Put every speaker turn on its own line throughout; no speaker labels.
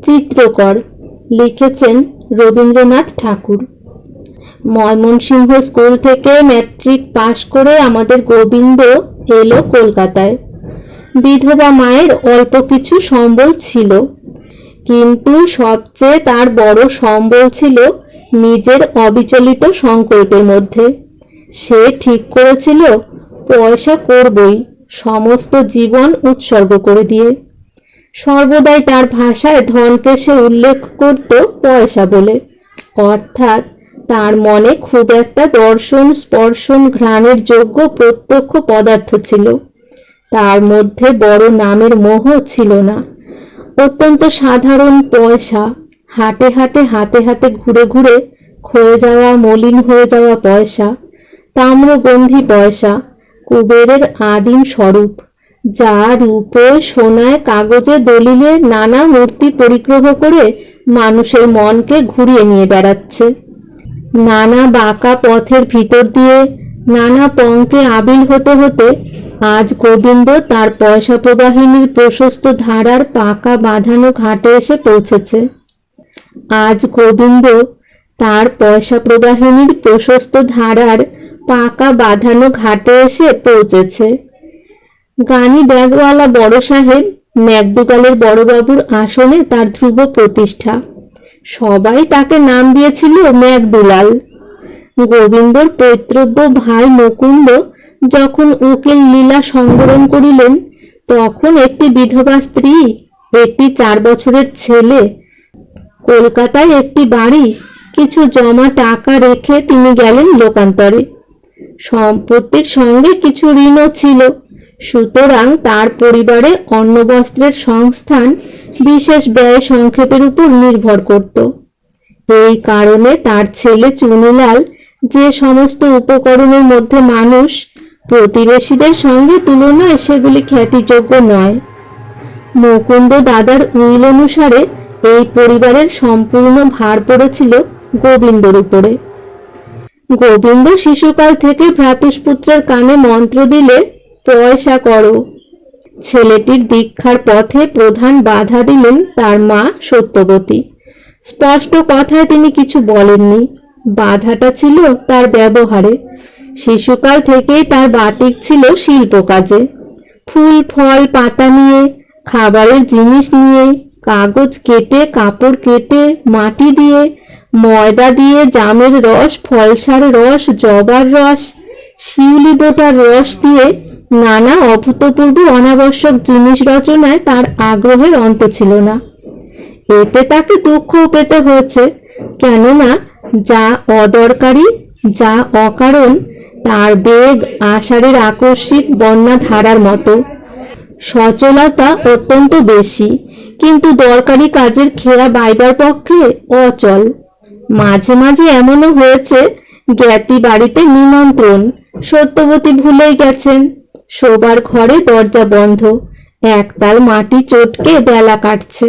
চিত্রকর লিখেছেন রবীন্দ্রনাথ ঠাকুর। ময়মনসিংহ স্কুল থেকে ম্যাট্রিক পাশ করে আমাদের গোবিন্দ এলো কলকাতায়। বিধবা মায়ের অল্প কিছু সম্বল ছিল, কিন্তু সবচেয়ে তার বড় সম্বল ছিল নিজের অবিচলিত সংকল্পের মধ্যে। সে ঠিক করেছিল পয়সা করবই, সমস্ত জীবন উৎসর্গ করে দিয়ে। সর্বদাই তার ভাষায় ধনকে সে উল্লেখ করত পয়সা বলে, অর্থাৎ তার মনে খুব একটা দর্শন স্পর্শন ঘ্রাণের যোগ্য প্রত্যক্ষ পদার্থ ছিল। তার মধ্যে বড় নামের মোহ ছিল না। অত্যন্ত সাধারণ পয়সা, হাটে হাটে হাতে হাতে ঘুরে ঘুরে ক্ষয়ে যাওয়া মলিন হয়ে যাওয়া পয়সা, তাম্রগন্ধি পয়সা, কুবেরের আদিম স্বরূপ, যা রূপে সোনায় কাগজে দলিলে নানা মূর্তি পরিগ্রহ করে মানুষের মনকে ঘুরিয়ে নিয়ে বেড়াচ্ছে। নানা বাঁকা পথের ভিতর দিয়ে নানা পঙ্কে আবিল হতে হতে আজ গোবিন্দ তার পয়সা প্রবাহিনীর প্রশস্ত ধারার পাকা বাঁধানো ঘাটে এসে পৌঁছেছে। আজ গোবিন্দ তার পয়সা প্রবাহিনীর প্রশস্ত ধারার পাকা বাঁধানো ঘাটে এসে পৌঁছেছে। গানি ব্যাগওয়ালা বড় সাহেব ম্যাকডুগালের বড়বাবুর আসনে তার ধ্রুব প্রতিষ্ঠা। সবাই তাকে নাম দিয়েছিল ম্যাকদুলাল। গোবিন্দর পৈতৃব্য ভাই মুকুন্দ যখন উকিল লীলা সংবরণ করিলেন, তখন একটি বিধবা স্ত্রী, একটি 4 বছরের ছেলে, কলকাতায় একটি বাড়ি, কিছু জমা টাকা রেখে তিনি গেলেন লোকান্তরে। সম্পত্তির সঙ্গে কিছু ঋণও ছিল, সুতরাং তার পরিবারে অন্নবস্ত্রের সংস্থান বিশেষ ব্যয় সংক্ষেপের উপর নির্ভর করত। এই কারণে তার ছেলে চুনিলাল যে সমস্ত উপকরণের মধ্যে মানুষ, প্রতিবেশীদের সঙ্গে তুলনায় সেগুলি খ্যাতিযোগ্য নয়। মুকুন্দ দাদার উইল অনুসারে এই পরিবারের সম্পূর্ণ ভার পড়েছিল গোবিন্দর উপরে। গোবিন্দ শিশুকাল থেকে ভ্রাতুষ্পুত্রের কানে মন্ত্র দিলে, পয়সা করো। ছেলেটির দীক্ষার পথে প্রধান বাধা দিলেন তার মা সত্যবতী। স্পষ্ট কথায় তিনি কিছু বলেননি, বাধাটা ছিল তার ব্যবহারে। শিশুকাল থেকেই তার বাতিক ছিল শিল্প কাজে। ফুল ফল পাতা নিয়ে, খাবারের জিনিস নিয়ে, কাগজ কেটে, কাপড় কেটে, মাটি দিয়ে, ময়দা দিয়ে, জামের রস, ফলসার রস, জবার রস, শিউলি বোটার রস দিয়ে নানা অভূতপূর্ব অনাবশ্যক জিনিস রচনায় তার আগ্রহের অন্ত ছিল না। এতে তাকে দুঃখও পেতে হয়েছে, কেননা যা অদরকারি, যা অকারণ, তার বেগ আষাঢ়ের আকস্মিক বন্যা ধারার মতো। সচলতা অত্যন্ত বেশি, কিন্তু দরকারি কাজের খেয়া বাইবার পক্ষে অচল। মাঝে মাঝে এমনও হয়েছে, জ্ঞাতি বাড়িতে নিমন্ত্রণ, সত্যবতী ভুলেই গেছেন। শোবার ঘরে দরজা বন্ধ, একতাল মাটি চটকে বেলা কাটছে।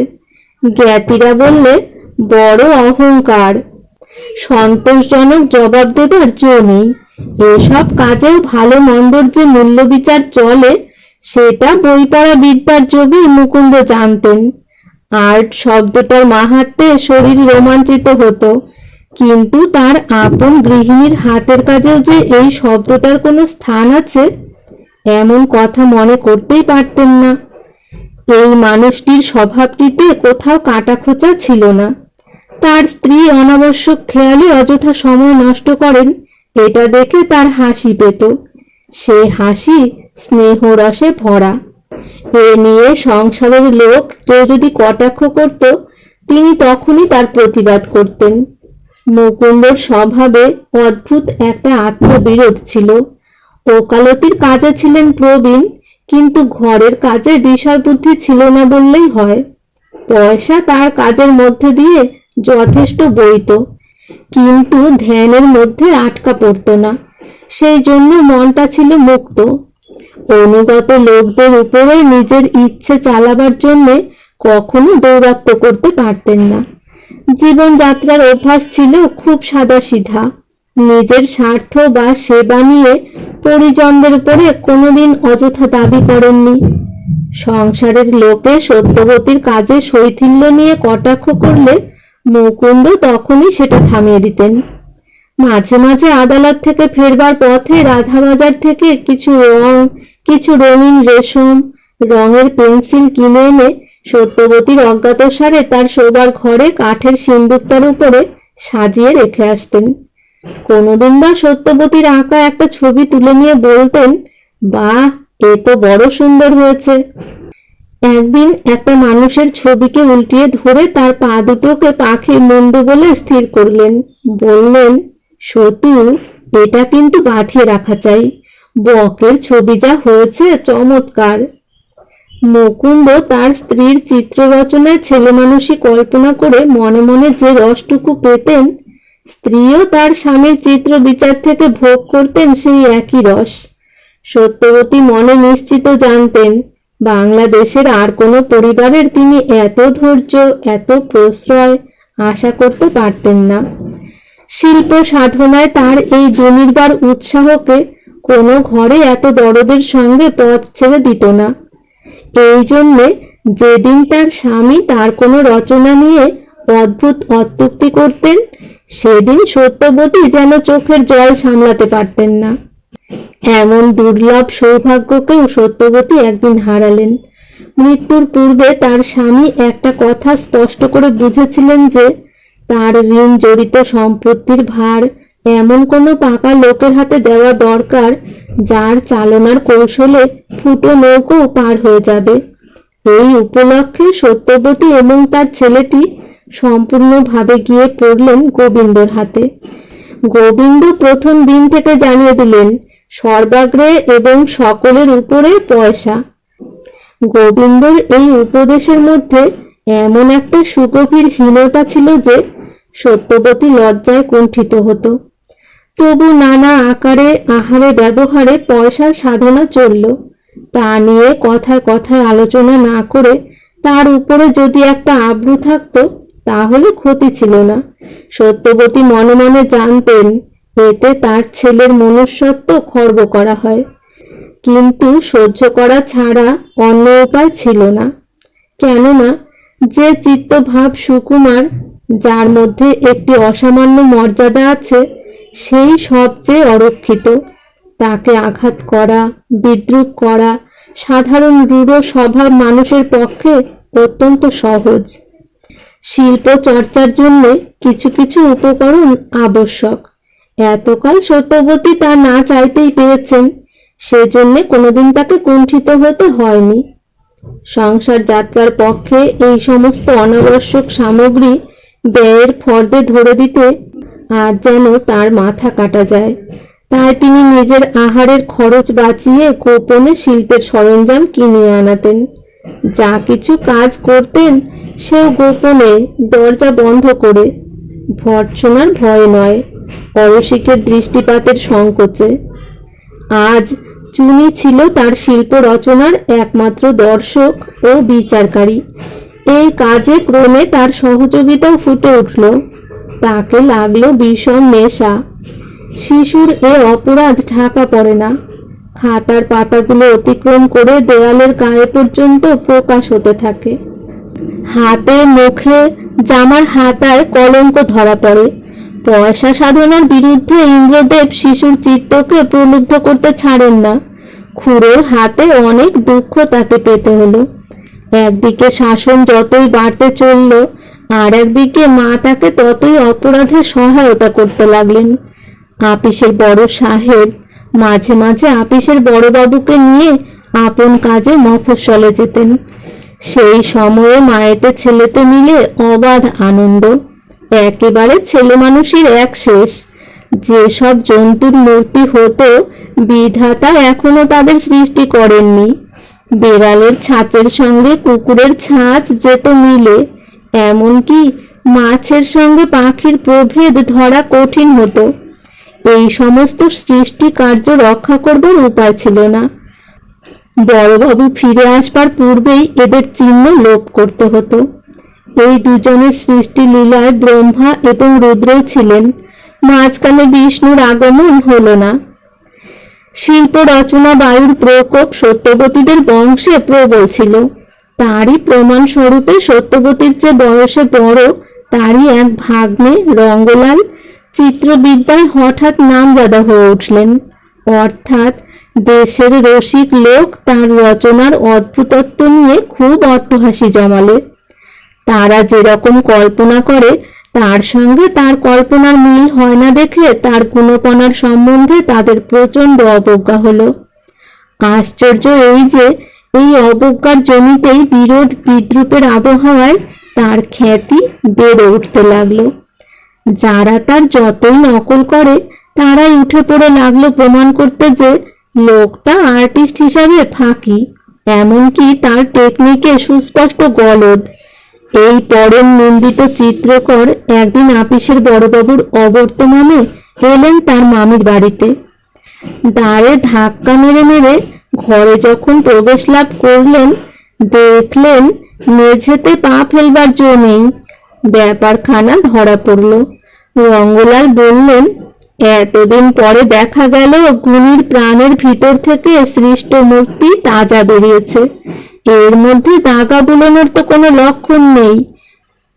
জ্ঞাতিরা বললে, বড় অহংকার। সন্তোষজনক জবাব দেবার জো নেই। এসব কাজেও ভালো মন্দর যে মূল্য বিচার চলে, সেটা বই পড়া বিদ্যার যোগী মুকুন্দ জানতেন। আর্ট শব্দটার মাহাত্ম্যে শরীর রোমাঞ্চিত হতো, কিন্তু তার আপন গৃহিণীর হাতের কাজেও যে এই শব্দটার কোনো স্থান আছে, এমন কথা মনে করতেই পারতেন না। এই মানুষটির স্বভাবটিতে কোথাও কাটাখোঁচা ছিল না। তার স্ত্রী অনাবশ্যক খেয়ালে অযথা সময় নষ্ট করেন, এটা দেখে তার হাসি পেত। সে হাসি স্নেহ রসে ভরা। এ নিয়ে সংসারের লোক কেউ যদি কটাক্ষ করত, তিনি তখনই তার প্রতিবাদ করতেন। মুকুন্দর স্বভাবে অদ্ভুত একটা আত্মবিরোধ ছিল। ওকালতির কাজে ছিলেন প্রবীণ, কিন্তু ঘরের কাজে বিষয় বুদ্ধি ছিল না বললেই হয়। পয়সা তার কাজের মধ্যে দিয়ে যথেষ্ট বইত, কিন্তু ধ্যানের মধ্যে আটকা পড়ত না। সেই জন্য মনটা ছিল মুক্ত। অনুগত লোকদের উপরে নিজের ইচ্ছে চালাবার জন্য কখনো দৌরাত্ম্য করতে পারতেন না। জীবনযাত্রার অভ্যাস ছিল খুব সাদাসিধা। নিজের স্বার্থ বা সেবা নিয়ে পরিজনদের উপরে কোনোদিন অযথা দাবি করেননি। সংসারের লোকে সত্যবতীর কাজে শৈথিল্য নিয়ে কটাক্ষ করলে মুকুন্দ তখনই সেটা থামিয়ে দিতেন। মাঝে মাঝে আদালত থেকে ফেরবার পথে রাধাবাজার থেকে কিছু রঙিন রেশম রঙের পেন্সিল কিনে এনে সত্যবতীর অজ্ঞাতসারে তার শোবার ঘরে কাঠের সিন্দুকটার উপরে সাজিয়ে রেখে আসতেন। কোনোদিন বা সত্যবতীর আঁকা একটা ছবি তুলে নিয়ে বলতেন, বাহ, এ তো বড় সুন্দর হয়েছে। একদিন একটা মানুষের ছবিকে উল্টিয়ে ধরে তার পা দুটোকে পাখির মুন্ডু বলে স্থির করলেন। বললেন, সতু, এটা কিন্তু বাঁধিয়ে রাখা চাই, বকের ছবি যা হয়েছে চমৎকার। মুকুন্দ তার স্ত্রীর চিত্র রচনায় ছেলে মানুষই কল্পনা করে মনে মনে যে রসটুকু পেতেন, স্ত্রীও তার স্বামীর চিত্র বিচার থেকে ভোগ করতেন সেই একই রস। সত্যবতী মনে নিশ্চিত জানতেন, বাংলাদেশের আর কোনো পরিবারের তিনি এত ধৈর্য, এত প্রশ্রয় আশা করতে পারতেন না। শিল্প সাধনায় তার এই দুর্নির্বার উৎসাহকে কোনো ঘরে এত দরদের সঙ্গে পথ ছেড়ে দিত না। এই জন্যে যেদিন তার স্বামী তার কোনো রচনা নিয়ে অদ্ভুত অত্যুক্তি করতেন, সেদিন সত্যবতী যেন চোখের জল সামলাতে পারতেন না। এমন দুর্লভ সৌভাগ্যকেও সত্যবতী একদিন হারালেন। মৃত্যুর পূর্বে তার স্বামী একটা কথা স্পষ্ট করে বুঝেছিলেন যে তার ঋণ জড়িত সম্পত্তির ভার এমন কোনো পাকা লোকের হাতে দেওয়া দরকার, যার চালনার কৌশলে ফুটো নৌকো পার হয়ে যাবে। এই উপলক্ষে সত্যবতী এবং তার ছেলেটি সম্পূর্ণভাবে গিয়ে পড়লেন গোবিন্দর হাতে। গোবিন্দ প্রথম দিন থেকে জানিয়ে দিলেন, সর্বাগ্রে এবং সকলের উপরে পয়সা। গোবিন্দর এই উপদেশের মধ্যে এমন একটা সুগভীর হীনতা ছিল যে সত্যবতী লজ্জায় কুণ্ঠিত হতো। তবু নানা আকারে আহারে ব্যবহারে পয়সার সাধনা চলল। তা নিয়ে কথায় কথায় আলোচনা না করে তার উপরে যদি একটা আব্রু থাকতো তাহলে ক্ষতি ছিল না। সত্যবতী মনে মনে জানতেন, এতে তার ছেলের মনুষ্যত্ব খর্ব করা হয়। কিন্তু সহ্য করা ছাড়া অন্য উপায় ছিল না। কেননা যে চিত্তভাব সুকুমার, যার মধ্যে একটি অসামান্য মর্যাদা আছে, সেই সবচেয়ে অরক্ষিত। তাকে আঘাত করা, বিদ্রুপ করা সাধারণ রূঢ় স্বভাব মানুষের পক্ষে অত্যন্ত সহজ। শিল্প চর্চার জন্য কিছু কিছু উপকরণ আবশ্যক। এতকাল সত্যবতী তা না চাইতেই পেয়েছেন, সেজন্য কোনোদিন তাকে কুণ্ঠিত হতে হয়নি। সংসার যাত্রার পক্ষে এই সমস্ত অনাবশ্যক সামগ্রী ব্যয়ের ফর্দে ধরে দিতে আজ যেন তার মাথা কাটা যায়। তাই তিনি নিজের আহারের খরচ বাঁচিয়ে গোপনে শিল্পের সরঞ্জাম কিনে আনাতেন। যা কিছু কাজ করতেন সেও গোপনে, দরজা বন্ধ করে। ভর্ৎসনার ভয় নয়, অরসিকের দৃষ্টিপাতের সংকোচে। আজ চুনি ছিল তার শিল্প রচনার একমাত্র দর্শক ও বিচারকারী। এই কাজে ক্রমে তার সহযোগিতাও ফুটে উঠল। তাকে লাগলো বিষম নেশা। শিশুর এ অপরাধ ঢাকা পড়ে না। খাতার পাতাগুলো অতিক্রম করে দেওয়ালের গায়ে পর্যন্ত প্রকাশ হতে থাকে। হাতে, মুখে, জামার হাতায় কলঙ্ক ধরা পড়ে। পয়সা সাধনার বিরুদ্ধে ইন্দ্রদেব শিশুর চিত্তকে প্রলুব্ধ করতে ছাড়েন না। খুড়োর হাতে অনেক দুঃখ তাকে পেতে হলো। একদিকে শাসন যতই বাড়তে চলল, আর একদিকে মা তাকে ততই অপরাধে সহায়তা করতে লাগলেন। আপিসের বড় সাহেব মাঝে মাঝে আপিসের বড়বাবুকে নিয়ে আপন কাজে মফস্বলে যেতেন। সেই সময়ে মায়েতে ছেলেতে মিলে অবাধ আনন্দ। একেবারে ছেলে মানুষের এক শেষ। যেসব জন্তুর মূর্তি হতো, বিধাতা এখনো তাদের সৃষ্টি করেননি। বেড়ালের ছাঁচের সঙ্গে কুকুরের ছাঁচ যেত মিলে, এমনকি মাছের সঙ্গে পাখির প্রভেদ ধরা কঠিন হতো। এই সমস্ত সৃষ্টি কার্য রক্ষা করবার উপায় ছিল না। বড়বাবু ফিরে আসবার পূর্বেই এদের চিহ্ন লোপ করতে হতো। এই দুজনের সৃষ্টি লীলায় ব্রহ্মা এবং রুদ্র ছিলেন। মাঝখানে বিষ্ণুর আগমন হলো না। শিল্প রচনা বায়ুর প্রকোপ সত্যবতীদের বংশে প্রবল ছিল। তারই প্রমাণ স্বরূপে সত্যবতীর চেয়ে বয়সে বড় তারই এক ভাগ্নে রঙ্গলাল চিত্রবিদ্যায় হঠাৎ নামজাদা হয়ে উঠলেন। অর্থাৎ দেশের রসিক লোক তার রচনার অদ্ভুতত্ব নিয়ে খুব অট্টহাসি জমালে। তারা যেরকম কল্পনা করে তার সঙ্গে তার কল্পনার মিল হয় না দেখে তার গুণপনার সম্বন্ধে তাদের প্রচণ্ড অবজ্ঞা হলো। আশ্চর্য এই যে এই অবজ্ঞার জমিতেই বিরোধ বিদ্রুপের আবহাওয়ায় তার খ্যাতি বেড়ে উঠতে লাগলো। যারা তার যতই নকল করে তারাই উঠে পড়ে লাগলো প্রমাণ করতে যে লোকটা আর্টিস্ট হিসাবে ফাঁকি, এমনকি তার টেকনিকে সুস্পষ্ট গলদ। এই পরের নিন্দিত চিত্রকর একদিন আপিসের বড়বাবুর অবর্তমানে এলেন তার মামির বাড়িতে। দ্বারে ধাক্কা মেরে মেরে ঘরে যখন প্রবেশ লাভ করলেন, দেখলেন মেঝেতে পা ফেলবার জো নেই। ব্যাপারখানা ধরা পড়ল। রঙ্গলাল বললেন, এতদিন পরে দেখা গেল গুণীর প্রাণের ভিতর থেকে সৃষ্ট মূর্তি তাজা বেরিয়েছে। এর মধ্যে দাগা বুলানোর তো কোনো লক্ষণ নেই।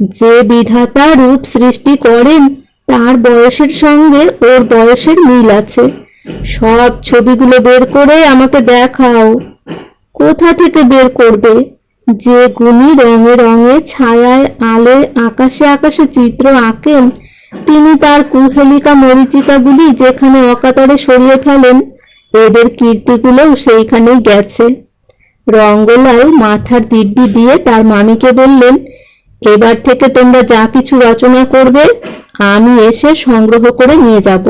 যে বিধাতা রূপ সৃষ্টি করেন তার বয়সের সঙ্গে ওর বয়সের মিল আছে। সব ছবিগুলো বের করে আমাকে দেখাও। কোথা থেকে বের করবে? যে গুণী রঙে রঙে ছায়ায় আলোয় আকাশে আকাশে চিত্র আঁকেন, তিনি তার কুহেলিকা মরীচিকাগুলি যেখানে অকাতরে সরিয়ে ফেলেন, এদের কীর্তিগুলোও সেইখানেই গেছে। রঙ্গলাল মাথার দিব্যি দিয়ে তার মামিকে বললেন, এবার থেকে তোমরা যা কিছু রচনা করবে আমি এসে সংগ্রহ করে নিয়ে যাব।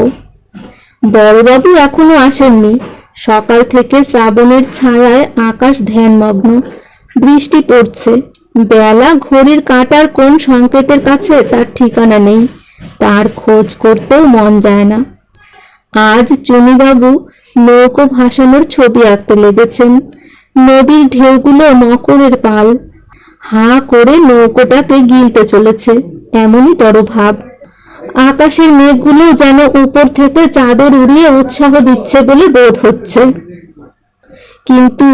বড়বাবু এখনো আসেননি। সকাল থেকে শ্রাবণের ছায়ায় আকাশ ধ্যানমগ্ন। বৃষ্টি পড়ছে। বেলা ঘড়ির কাঁটার কোন সংকেতের কাছে তার ঠিকানা নেই। তার খোঁজ করতেও মন যায় না। আজ চুনিবাবু নৌকো ভাসানোর ছবি আঁকতে লেগেছেন। নদীর ঢেউগুলো মকরের পাল, হাঁ করে নৌকোটাকে গিলতে চলেছে, এমনই তর ভাব। আকাশের মেঘগুলো যেন উপর থেকে চাদর উড়িয়ে উৎসাহ দিচ্ছে বলে বোধ হচ্ছে। কিন্তু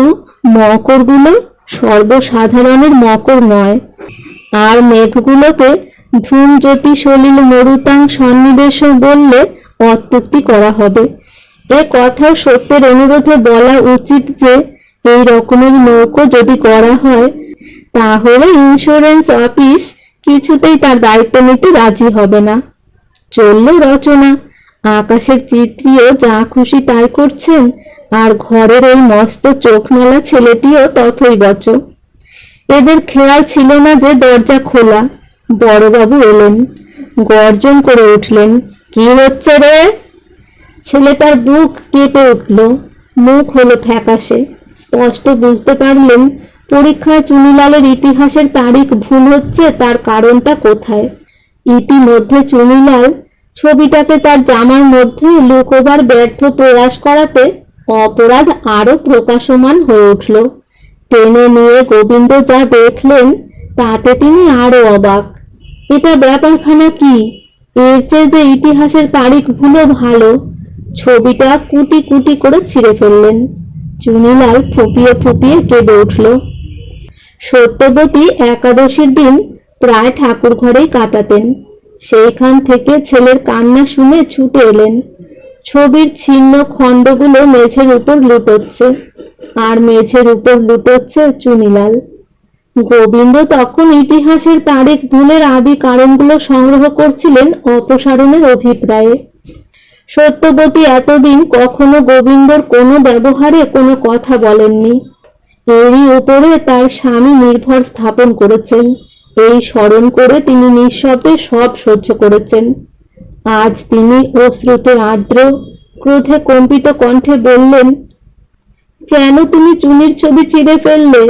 মকরগুলো সর্বসাধারণের মকর নয়। আর মেঘগুলোকে ধূমজ্যোতি সলিল মরুতাং সন্নিবেশ বললে অত্যুক্তি করা হবে। এ কথাও সত্যের অনুরোধে বলা উচিত যে এই রকমের নৌকো যদি করা হয় তাহলে ইন্স্যুরেন্স অফিস কিছুতেই তার দায়িত্ব নিতে রাজি হবে না। চলল রচনা। আকাশের চিত্রীও যা খুশি তাই করছেন, আর ঘরের ওই মস্ত চোখ মেলা ছেলেটিও তথই বচ। এদের খেয়াল ছিল না যে দরজা খোলা। বড়বাবু এলেন, গর্জন করে উঠলেন, কি হচ্ছে রে? ছেলেটার বুক কেঁপে উঠল, মুখ হলো ফ্যাকাশে। স্পষ্ট বুঝতে পারলেন পরীক্ষায় চুনিলালের ইতিহাসের তারিখ ভুল হচ্ছে, তার কারণটা কোথায়। ইতিমধ্যে চুনিলাল ছবিটাকে তার জামার মধ্যে লুকোবার ব্যর্থ প্রয়াস করাতে অপরাধ আরো প্রকাশমান হয়ে উঠল। টেনে নিয়ে গোবিন্দ যা দেখলেন তাতে তিনি আরো অবাক। এটা ব্যাপারখানা কি? এর চেয়ে যে ইতিহাসের তারিখ ভুলো ভালো। ছবিটা কুটি কুটি করে ছিঁড়ে ফেললেন। চুনিলাল ফুপিয়ে ফুপিয়ে কেঁদে উঠল। সত্যবতী একাদশীর দিন প্রায় ঠাকুর ঘরেই কাটাতেন। সেইখান থেকে ছেলের কান্না শুনে ছুটে এলেন। ছবির ছিন্ন খণ্ডগুলো মেঝের উপর লুটোচ্ছে, আর মেঝের উপর লুটোচ্ছে চুনিলাল। গোবিন্দ তখন ইতিহাসের তারিখ ভুলের আদি কারণগুলো সংগ্রহ করছিলেন অপসারণের অভিপ্রায়ে। সত্যবতী এতদিন কখনো গোবিন্দর কোনো ব্যবহারে কোনো কথা বলেননি। এরই উপরে তার স্বামী নির্ভর স্থাপন করেছেন। এই স্মরণ করে তিনি নিঃশব্দে সব সহ্য করেছেন। আজ তিনি অশ্রুতে আর্দ্র, ক্রোধে কম্পিত কণ্ঠে বললেন, কেন তুমি চুনির ছবি চিড়ে ফেললে?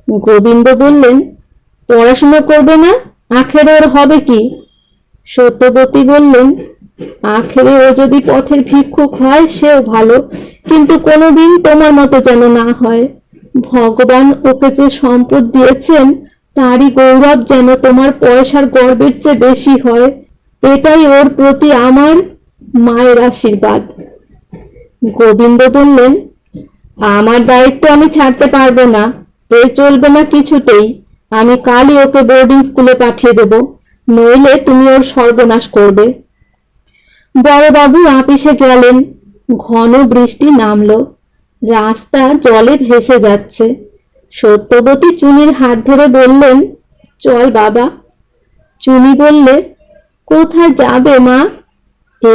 গোবিন্দ বললেন, পড়াশোনা করবে না, আখেরে ওর হবে কি? সত্যবতী বললেন, আখেরে ও যদি পথের ভিক্ষুক হয় সেও ভালো, কিন্তু কোনোদিন তোমার মতো যেন না হয়। ভগবান ওকে যে সম্পদ দিয়েছেন তারই গৌরব যেন তোমার পয়সার গর্বের চেয়ে বেশি হয়, এটাই ওর প্রতি আমার মায়ের আশীর্বাদ। গোবিন্দ বললেন, আমার দায়িত্ব আমি ছাড়তে পারবো না, এ চলবে না কিছুতেই। আমি কালই ওকে বোর্ডিং স্কুলে পাঠিয়ে দেব, নইলে তুমি ওর সর্বনাশ করবে। বড়বাবু আপিসে গেলেন। ঘন বৃষ্টি নামলো, রাস্তা জলে ভেসে যাচ্ছে। সত্যবতী চুনির হাত ধরে বললেন, চল বাবা। চুনি বললে, কোথায় যাবে মা?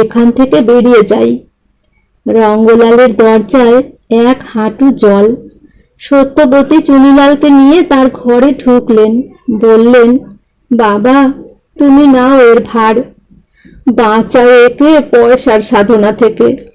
এখান থেকে বেরিয়ে যাই। রঙ্গলালের দরজায় এক হাঁটু জল। সত্যবতী চুনিলালকে নিয়ে তার ঘরে ঢুকলেন, বললেন, বাবা তুমি নাও এর ভার, বাঁচাও একে পয়সার সাধনা থেকে।